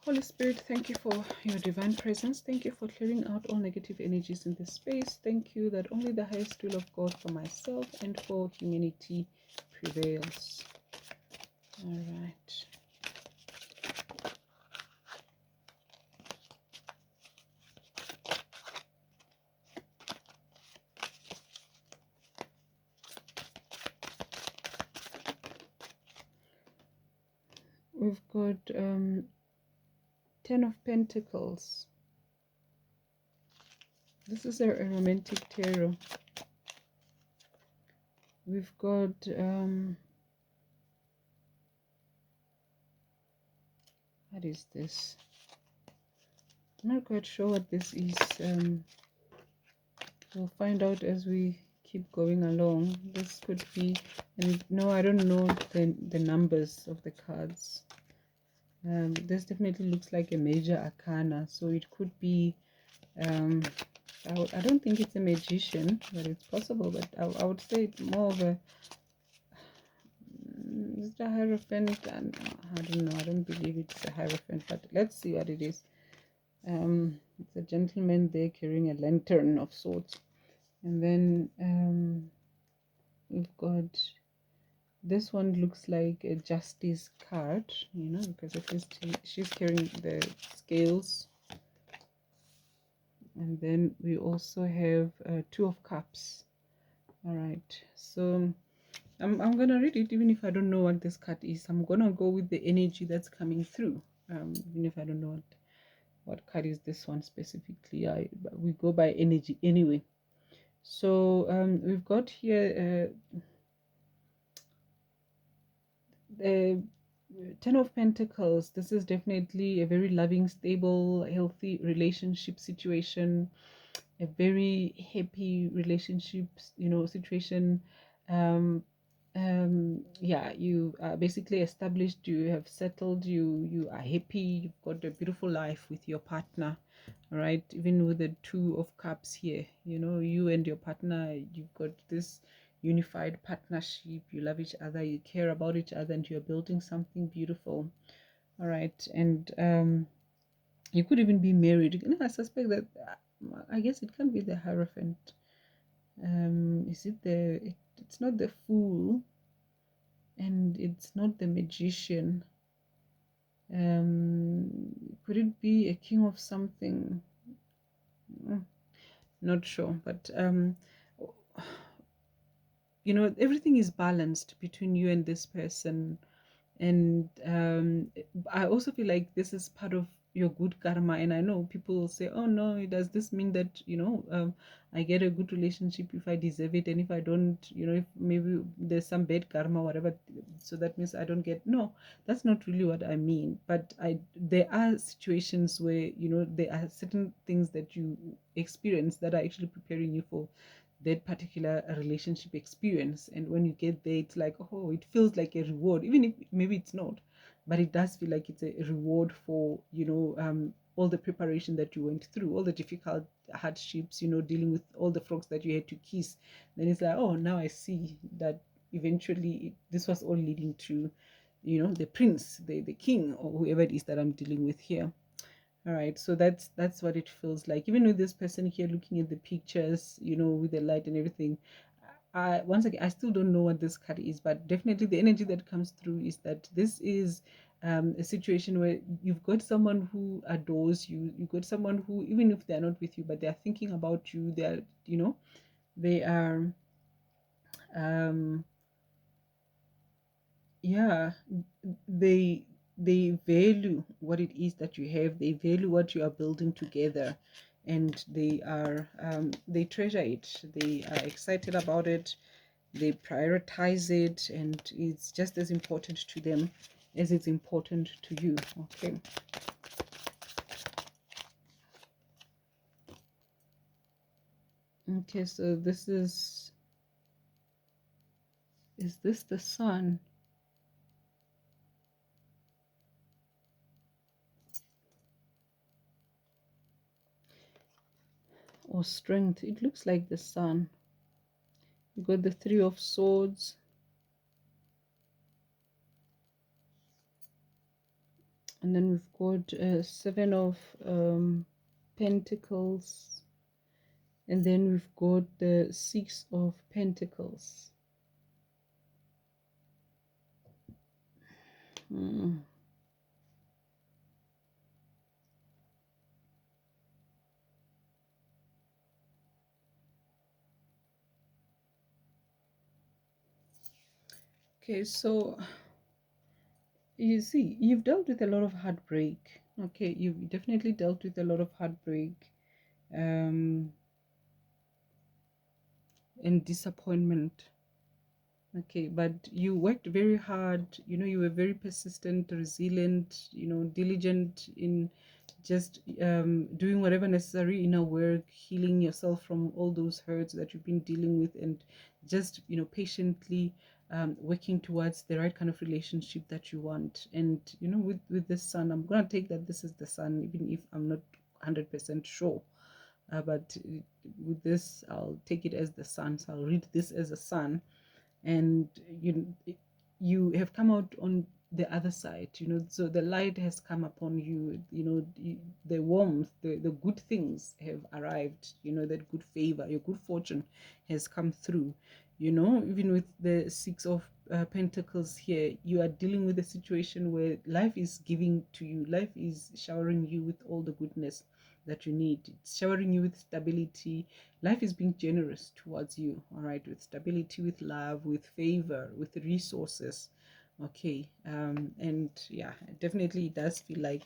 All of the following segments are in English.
Holy Spirit, thank you for your divine presence. Thank you for clearing out all negative energies in this space. Thank you that only the highest will of God for myself and for humanity prevails. All right. We've got 10 of Pentacles. This is a romantic tarot. We've got what is this? I'm not quite sure what this is. We'll find out as we keep going along. This could be, and no, I don't know the numbers of the cards. This definitely looks like a major arcana, so it could be I don't think it's a magician, but it's possible. But I would say it's more of a is it a hierophant? I don't know. I don't believe it's a hierophant, but let's see what it is. It's a gentleman there carrying a lantern of sorts, and then we've got this one looks like a justice card, you know, because at least she's carrying the scales. And then we also have Two of Cups. All right, so I'm gonna read it even if I don't know what this card is. I'm gonna go with the energy that's coming through, even if I don't know what card is this one specifically. We go by energy anyway. So we've got here the Ten of Pentacles. This is definitely a very loving, stable, healthy relationship situation, a very happy relationship, you know, situation. um yeah, you are basically established, you have settled, you are happy, you've got a beautiful life with your partner. All right, even with the Two of Cups here, you know, you and your partner, you've got this unified partnership, you love each other, you care about each other, and you're building something beautiful. All right, and you could even be married. You know, I suspect that I guess it can be the Hierophant. Is it it's not the Fool, and it's not the Magician. Could it be a king of something? Not sure, but you know, everything is balanced between you and this person. And I also feel like this is part of your good karma. And I know people will say, oh no, does this mean that, you know, I get a good relationship if I deserve it, and if I don't, you know, if maybe there's some bad karma, whatever, so that means I don't get. No, that's not really what I mean. But there are situations where, you know, there are certain things that you experience that are actually preparing you for that particular relationship experience. And when you get there, it's like, oh, it feels like a reward, even if maybe it's not, but it does feel like it's a reward for, you know, all the preparation that you went through, all the difficult hardships, you know, dealing with all the frogs that you had to kiss. Then it's like, oh, now I see that eventually this was all leading to, you know, the prince, the king, or whoever it is that I'm dealing with here. All right, so that's what it feels like. Even with this person here looking at the pictures, you know, with the light and everything. Once again, I still don't know what this card is, but definitely the energy that comes through is that this is a situation where you've got someone who adores you. You've got someone who, even if they're not with you, but they're thinking about you. They're, you know, they are, um, yeah, they value what it is that you have. They value what you are building together, and they treasure it. They are excited about it. They prioritize it, and it's just as important to them as it's important to you. Okay. Okay, so this is this the Sun? Or Strength? It looks like the Sun. You got the Three of Swords. And then we've got Seven of Pentacles, and then we've got the Six of Pentacles. Hmm. Okay, so you see, you've dealt with a lot of heartbreak. Okay, you've definitely dealt with a lot of heartbreak, um, and disappointment. Okay, but you worked very hard. You were very persistent, resilient, diligent in just doing whatever necessary inner work, healing yourself from all those hurts that you've been dealing with, and just, patiently working towards the right kind of relationship that you want. And, with this Sun, I'm going to take that this is the Sun, even if I'm not 100% sure. But with this, I'll take it as the Sun. So I'll read this as a Sun, and you have come out on the other side, so the light has come upon you, the warmth, the good things have arrived, that good favor, your good fortune has come through. Even with the Six of Pentacles here, you are dealing with a situation where life is giving to you, life is showering you with all the goodness that you need. It's showering you with stability. Life is being generous towards you, all right, with stability, with love, with favor, with resources. Okay, and yeah, definitely it does feel like,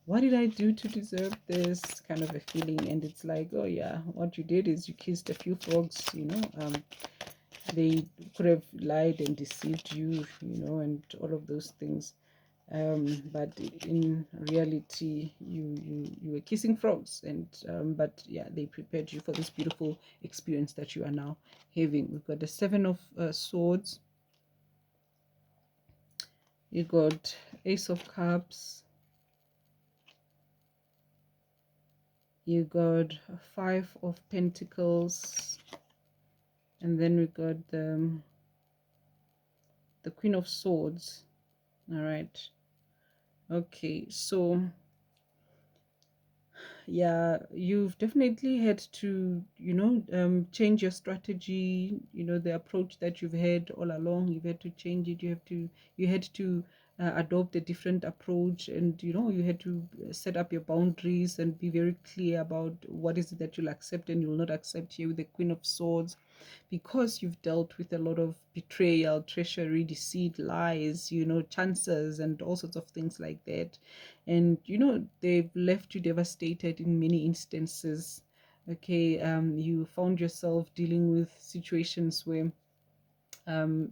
what did I do to deserve this kind of a feeling? And it's like, oh yeah, what you did is you kissed a few frogs. They could have lied and deceived you, and all of those things. But in reality, you were kissing frogs, and but yeah, they prepared you for this beautiful experience that you are now having. We've got the Seven of Swords, you got Ace of Cups, you got Five of Pentacles, and then we got the Queen of Swords. All right, okay, so yeah, you've definitely had to, change your strategy, the approach that you've had all along. You've had to change it. You had to adopt a different approach, and you had to set up your boundaries and be very clear about what is it that you'll accept and you'll not accept. Here with the Queen of Swords, because you've dealt with a lot of betrayal, treachery, deceit, lies, chances, and all sorts of things like that. And they've left you devastated in many instances. Okay, you found yourself dealing with situations where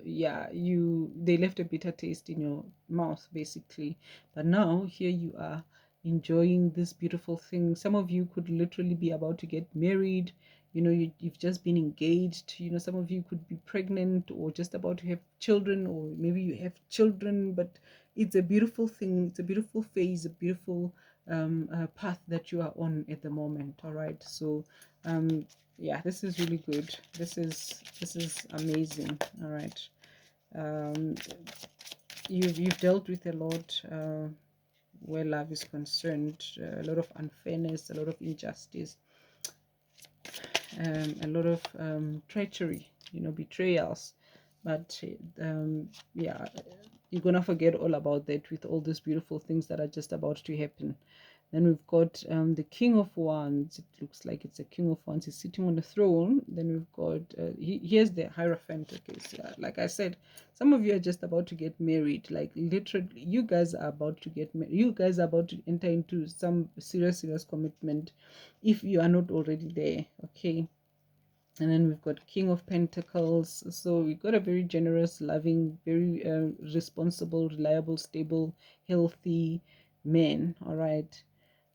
yeah, they left a bitter taste in your mouth basically. But now here you are enjoying this beautiful thing. Some of you could literally be about to get married. You've just been engaged. Some of you could be pregnant or just about to have children, or maybe you have children. But it's a beautiful thing, it's a beautiful phase, a beautiful path that you are on at the moment. All right, so yeah, this is really good. This is amazing. All right, um you've dealt with a lot where love is concerned, a lot of unfairness, a lot of injustice, a lot of treachery, betrayals. But yeah, you're gonna forget all about that with all these beautiful things that are just about to happen. Then we've got the King of Wands. It looks like it's a King of Wands. He's sitting on the throne. Then we've got, here's the Hierophant. Okay, so, like I said, some of you are just about to get married. Like literally, you guys are about to get married. You guys are about to enter into some serious, serious commitment if you are not already there. Okay. And then we've got King of Pentacles. So we've got a very generous, loving, very responsible, reliable, stable, healthy man. All right,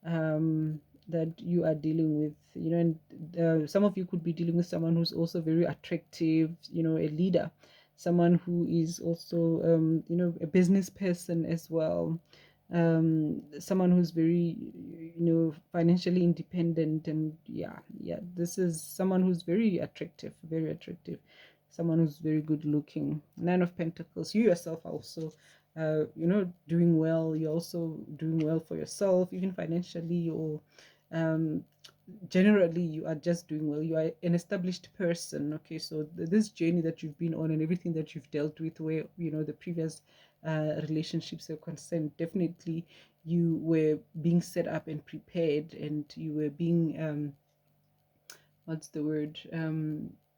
that you are dealing with, and some of you could be dealing with someone who's also very attractive, a leader, someone who is also a business person as well, someone who's very financially independent. And yeah, this is someone who's very attractive, someone who's very good looking. Nine of Pentacles, you yourself are also doing well. You're also doing well for yourself, even financially, or um, generally you are just doing well. You are an established person. Okay, so this journey that you've been on and everything that you've dealt with, where the previous relationships are concerned, definitely you were being set up and prepared, and you were being what's the word,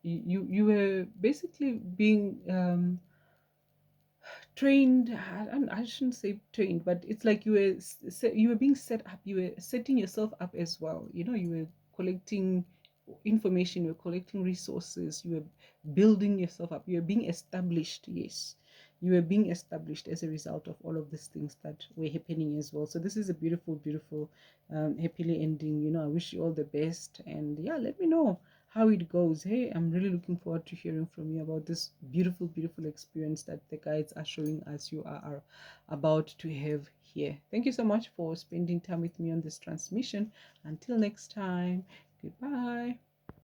you were basically being trained. I shouldn't say trained, but it's like you were being set up. You were setting yourself up as well. You were collecting information, you were collecting resources, you were building yourself up, you were being established. Yes, you were being established as a result of all of these things that were happening as well. So this is a beautiful, beautiful, happily ending. I wish you all the best, and yeah, let me know how it goes. Hey, I'm really looking forward to hearing from you about this beautiful, beautiful experience that the guides are showing us you are about to have here. Thank you so much for spending time with me on this transmission. Until next time, goodbye.